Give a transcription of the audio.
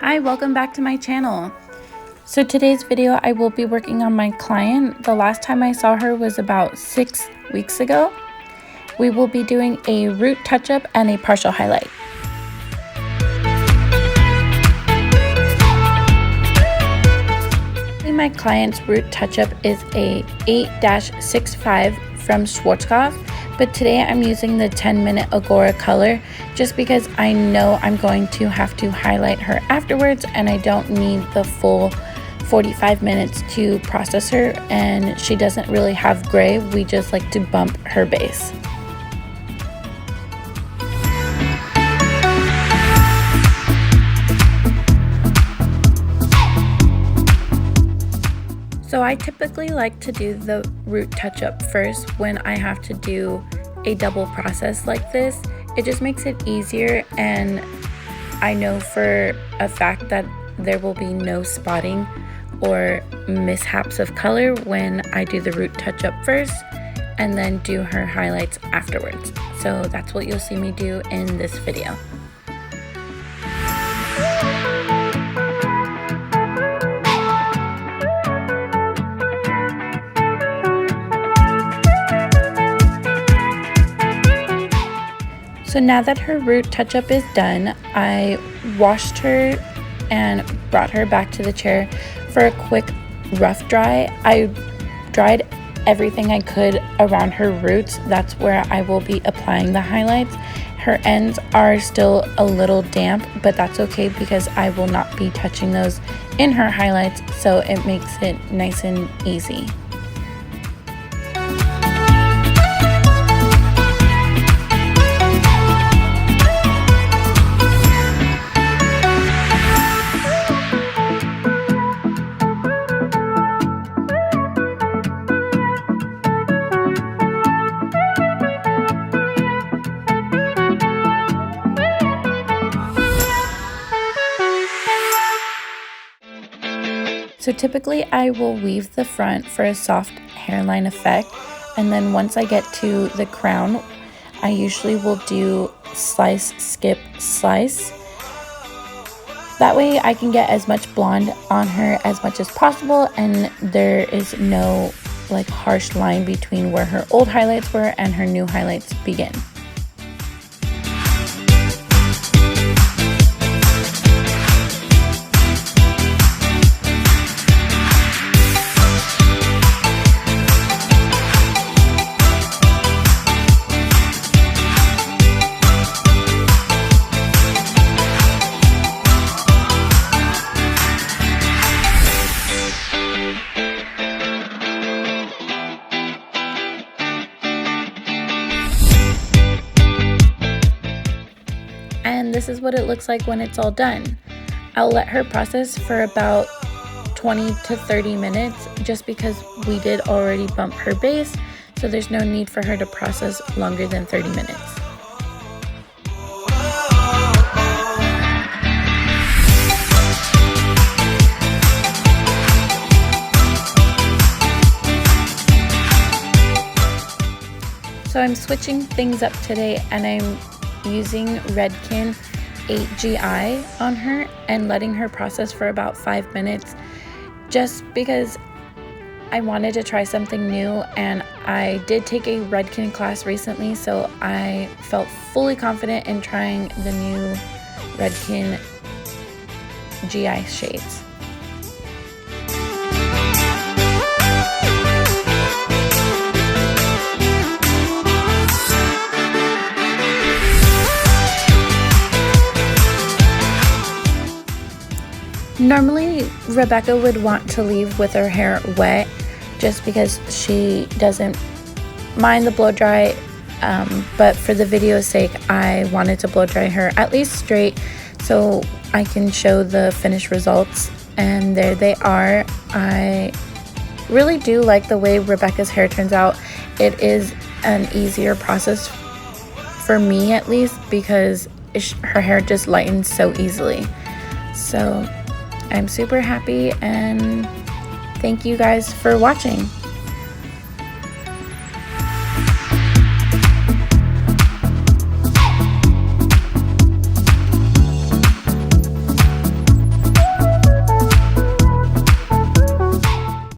Hi, welcome back to my channel. So today's video I will be working on my client. The last time I saw her was about 6 weeks ago. We will be doing a root touch-up and a partial highlight. My client's root touch-up is a 8-65 from Schwarzkopf, but today I'm using the 10-minute Agora color just because I know I'm going to have to highlight her afterwards and I don't need the full 45 minutes to process her, and she doesn't really have gray. We just like to bump her base. So I typically like to do the root touch-up first when I have to do a double process like this. It just makes it easier, and I know for a fact that there will be no spotting or mishaps of color when I do the root touch-up first and then do her highlights afterwards. So that's what you'll see me do in this video. So now that her root touch-up is done, I washed her and brought her back to the chair for a quick rough dry. I dried everything I could around her roots. That's where I will be applying the highlights. Her ends are still a little damp, but that's okay because I will not be touching those in her highlights, so it makes it nice and easy. So typically I will weave the front for a soft hairline effect, and then once I get to the crown, I usually will do slice, skip, slice. That way I can get as much blonde on her as much as possible, and there is no like harsh line between where her old highlights were and her new highlights begin. And this is what it looks like when it's all done. I'll let her process for about 20 to 30 minutes just because we did already bump her base, so there's no need for her to process longer than 30 minutes. So I'm switching things up today, and I'm using Redken 8GI on her and letting her process for about 5 minutes just because I wanted to try something new, and I did take a Redken class recently, so I felt fully confident in trying the new Redken GI shades. Normally, Rebecca would want to leave with her hair wet just because she doesn't mind the blow dry, but for the video's sake, I wanted to blow dry her at least straight so I can show the finished results, and there they are. I really do like the way Rebecca's hair turns out. It is an easier process for me, at least, because her hair just lightens so easily. So I'm super happy, and thank you guys for watching.